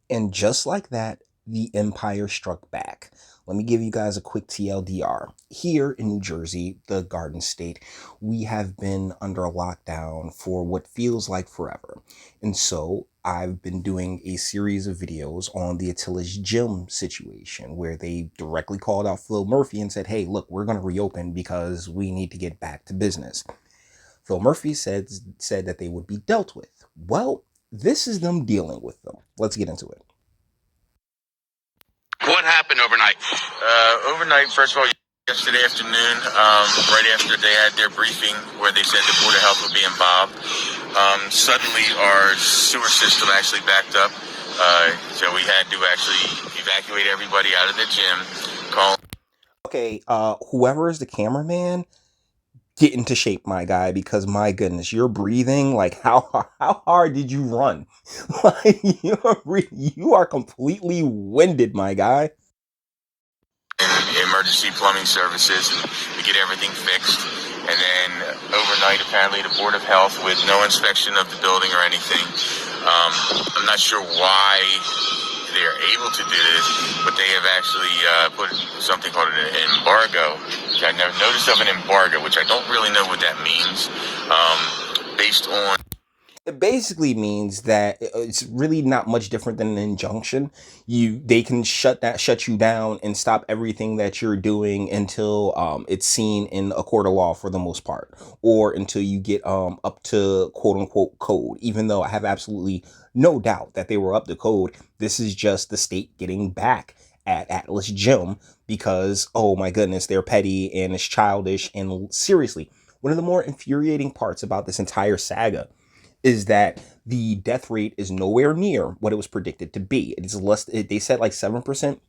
And just like that, the empire struck back. Let me give you guys a quick TLDR. Here in New Jersey, the Garden State, we have been under a lockdown for what feels like forever. And so I've been doing a series of videos on the Atillis gym situation where they directly called out Phil Murphy and said, hey, look, we're going to reopen because we need to get back to business. Phil Murphy said that they would be dealt with. Well, this is them dealing with them. Let's get into it. What happened overnight? Overnight, first of all, yesterday afternoon, right after they had their briefing where they said the Board of Health would be involved, suddenly our sewer system actually backed up. So we had to actually evacuate everybody out of the gym. Okay, whoever is the cameraman, get into shape, my guy, because my goodness, you're breathing like how hard did you run? Like you are completely winded, my guy. Emergency plumbing services and we get everything fixed. And then overnight, apparently, the Board of Health, with no inspection of the building or anything, I'm not sure why they're able to do this, but they have actually put something called an embargo. I never noticed of an embargo, which I don't really know what that means, based on. It basically means that it's really not much different than an injunction. They can shut you down and stop everything that you're doing until it's seen in a court of law for the most part, or until you get up to quote unquote code. Even though I have absolutely no doubt that they were up to code, this is just the state getting back at Atlas Gym because, oh my goodness, they're petty and it's childish. And seriously, one of the more infuriating parts about this entire saga is that the death rate is nowhere near what it was predicted to be. It is less. They said like 7%.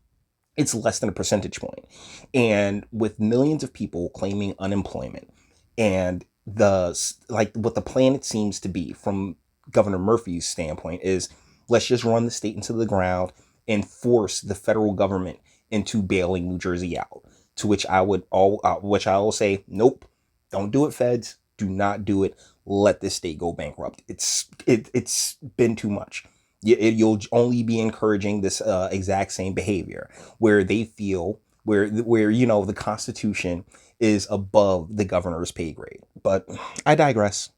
It's less than a percentage point. And with millions of people claiming unemployment, and what the plan it seems to be from Governor Murphy's standpoint is, let's just run the state into the ground and force the federal government into bailing New Jersey out. To which I will say, nope, don't do it, feds. Do not do it. Let this state go bankrupt. It's been too much. You'll only be encouraging this exact same behavior where they feel where the Constitution is above the governor's pay grade. But I digress.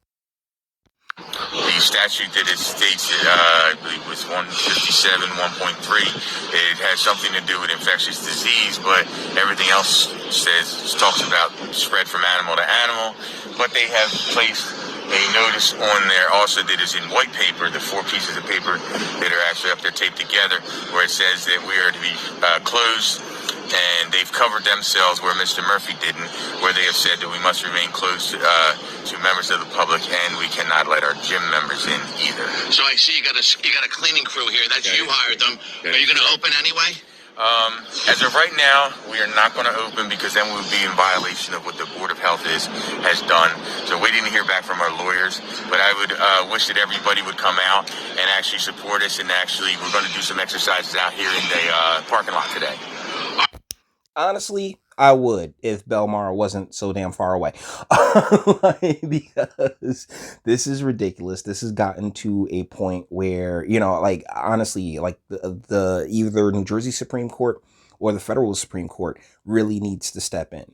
The statute that it states, I believe was 157, 1.3, it has something to do with infectious disease, but everything else talks about spread from animal to animal. But they have placed a notice on there also that is in white paper, the 4 pieces of paper that are actually up there taped together, where it says that we are to be closed, and they've covered themselves where Mr. Murphy didn't, where they have said that we must remain closed to members of the public, and we cannot let our gym members in either. So I see you got a cleaning crew here. That's you hired them. Are you going to open anyway? As of right now, we are not going to open because then we would be in violation of what the Board of Health has done. So waiting to hear back from our lawyers. But I would wish that everybody would come out and actually support us. And actually, we're going to do some exercises out here in the parking lot today. Honestly, I would if Belmar wasn't so damn far away. Because this is ridiculous. This has gotten to a point where, like, honestly, like the either New Jersey Supreme Court or the federal Supreme Court really needs to step in.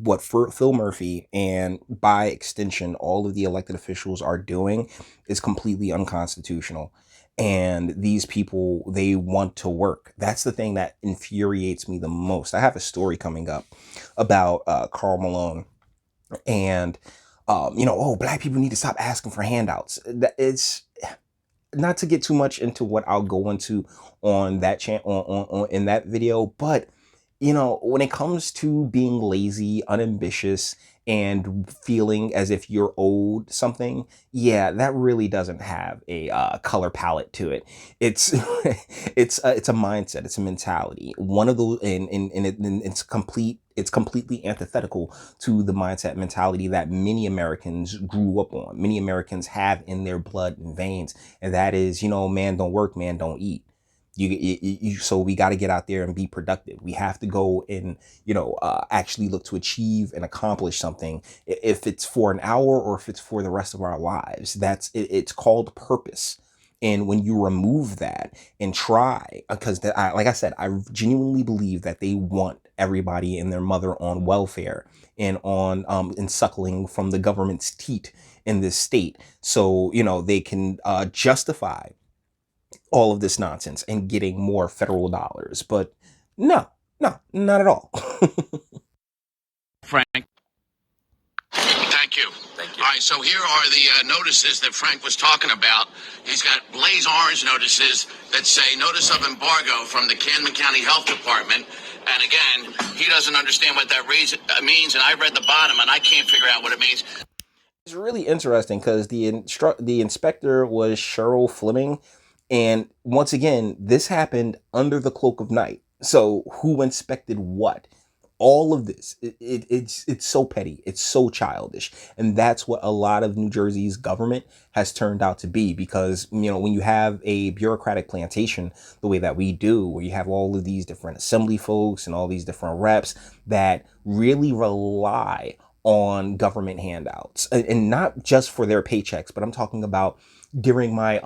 What Phil Murphy and by extension all of the elected officials are doing is completely unconstitutional. And these people, they want to work. That's the thing that infuriates me the most. I have a story coming up about Carl Malone and black people need to stop asking for handouts. It's not to get too much into what I'll go into on that on in that video, but when it comes to being lazy, unambitious, and feeling as if you're owed something, yeah, that really doesn't have a color palette to it. It's it's a mindset, it's a mentality. One of those, and it's completely antithetical to the mindset mentality that many Americans grew up on. Many Americans have in their blood and veins, and that is, man don't work, man don't eat. So we got to get out there and be productive. We have to go and actually look to achieve and accomplish something, if it's for an hour or if it's for the rest of our lives. It's called purpose. And when you remove that and try, because like I said, I genuinely believe that they want everybody and their mother on welfare and on and suckling from the government's teat in this state, so they can justify all of this nonsense and getting more federal dollars. But no, no, not at all. Frank. Thank you. Thank you. All right, so here are the notices that Frank was talking about. He's got blaze orange notices that say notice of embargo from the Camden County Health Department. And again, he doesn't understand what that means, and I read the bottom, and I can't figure out what it means. It's really interesting because the inspector was Cheryl Fleming, and once again, this happened under the cloak of night. So who inspected what? All of this, it's so petty, it's so childish, and that's what a lot of New Jersey's government has turned out to be. Because when you have a bureaucratic plantation the way that we do, where you have all of these different assembly folks and all these different reps that really rely on government handouts, and not just for their paychecks, but I'm talking about during my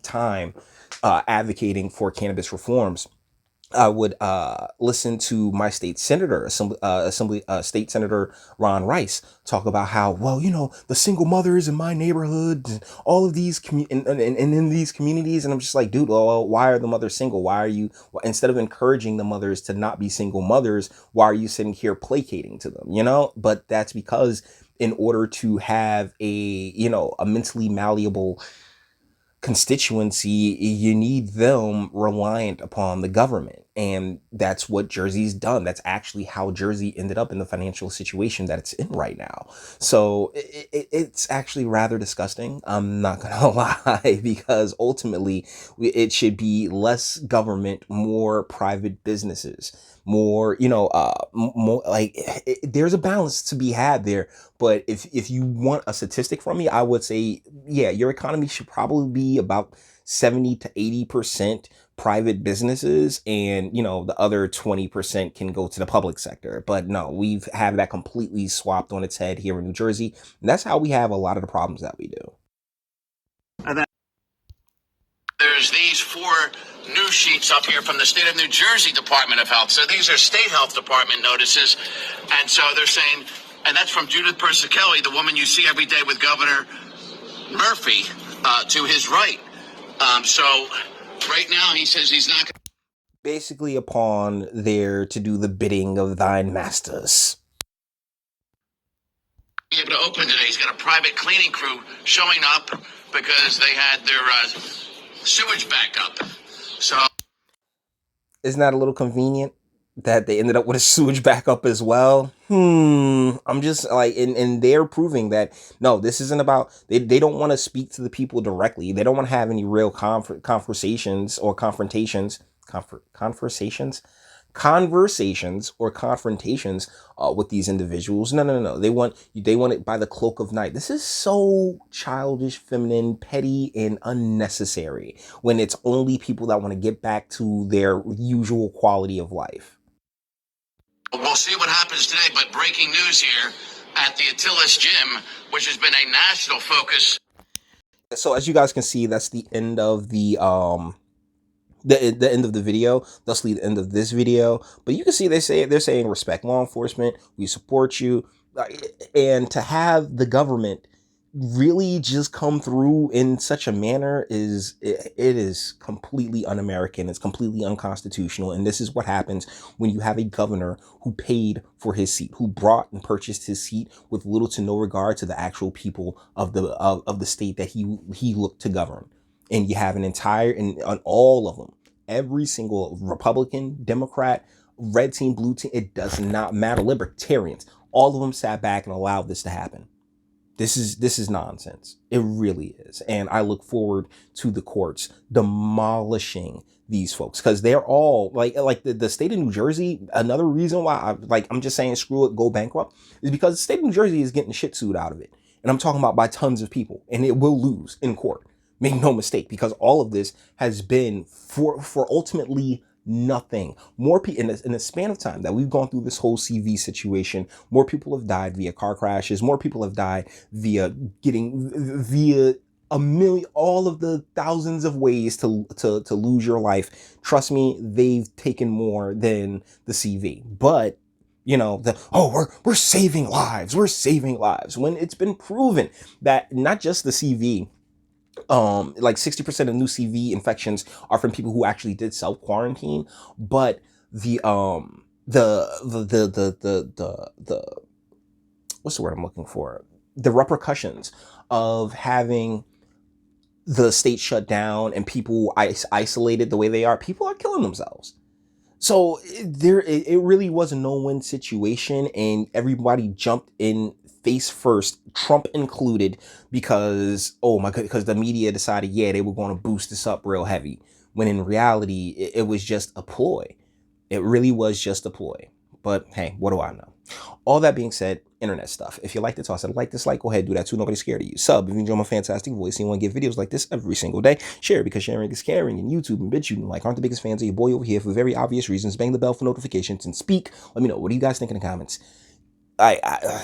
time advocating for cannabis reforms. I would listen to my state senator, state senator Ron Rice, talk about how, well, the single mothers in my neighborhood and all of these and in these communities. And I'm just like, dude, well, why are the mothers single? Why are you, instead of encouraging the mothers to not be single mothers, why are you sitting here placating to them? But that's because in order to have a mentally malleable constituency, you need them reliant upon the government. And that's what Jersey's done. That's actually how Jersey ended up in the financial situation that it's in right now. So it's actually rather disgusting. I'm not gonna lie, because ultimately it should be less government, more private businesses, more, more like there's a balance to be had there. But if you want a statistic from me, I would say, yeah, your economy should probably be about 70 to 80% private businesses, and the other 20% can go to the public sector. But no, we've had that completely swapped on its head here in New Jersey, and that's how we have a lot of the problems that we do. There's these 4 news sheets up here from the state of New Jersey Department of Health. So these are state health department notices. And so they're saying, and that's from Judith Persicelli, the woman you see every day with Governor Murphy to his right. So right now he says he's not basically upon there to do the bidding of thine masters. Be able to open today. He's got a private cleaning crew showing up because they had their sewage backed up. So isn't that a little convenient that they ended up with a sewage backup as well? I'm just like, and they're proving that no, this isn't about, they don't want to speak to the people directly. They don't want to have any real conversations or confrontations, conversations or confrontations with these individuals. No, no, no, no. They want it by the cloak of night. This is so childish, feminine, petty, and unnecessary when it's only people that want to get back to their usual quality of life. We'll see what happens today, but breaking news here at the Atillis gym, which has been a national focus. So as you guys can see, that's the end of the end of the video, thusly the end of this video. But you can see they're saying respect law enforcement, we support you. And to have the government really just come through in such a manner it is completely un-American. It's completely unconstitutional. And this is what happens when you have a governor who paid for his seat, who brought and purchased his seat with little to no regard to the actual people of the state that he looked to govern. And you have an entire, and on all of them, every single Republican, Democrat, red team, blue team, it does not matter, libertarians, all of them sat back and allowed this to happen. This is nonsense. It really is. And I look forward to the courts demolishing these folks, because they're all like the state of New Jersey. Another reason why I'm just saying screw it, go bankrupt, is because the state of New Jersey is getting the shit sued out of it. And I'm talking about by tons of people, and it will lose in court. Make no mistake, because all of this has been for ultimately nothing. More people in the span of time that we've gone through this whole CV situation, more people have died via car crashes. More people have died via a million, all of the thousands of ways to lose your life. Trust me, they've taken more than the CV. But we're saving lives, we're saving lives, when it's been proven that not just the CV, like 60% of new CV infections are from people who actually did self quarantine, but the what's the word I'm looking for? The repercussions of having the state shut down and people isolated the way they are, people are killing themselves. So it really was a no-win situation, and everybody jumped in face first, Trump included, because oh my god, because the media decided, yeah, they were going to boost this up real heavy, when in reality it was just a ploy. It really was just a ploy. But hey, what do I know? All that being said, internet stuff. If you like the toss it, like, dislike, go ahead, do that too. Nobody's scared of you. Sub if you enjoy my fantastic voice and you want to get videos like this every single day. Share because sharing is caring. And YouTube and Bitchute and like aren't the biggest fans of your boy over here for very obvious reasons. Bang the bell for notifications and speak. Let me know. What do you guys think in the comments?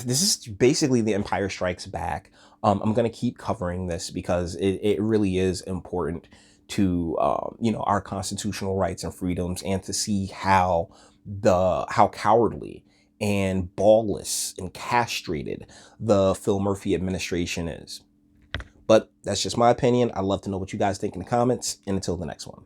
This is basically the Empire Strikes Back. I'm gonna keep covering this because it really is important to our constitutional rights and freedoms, and to see how cowardly and ballless and castrated the Phil Murphy administration is. But that's just my opinion. I'd love to know what you guys think in the comments. And until the next one.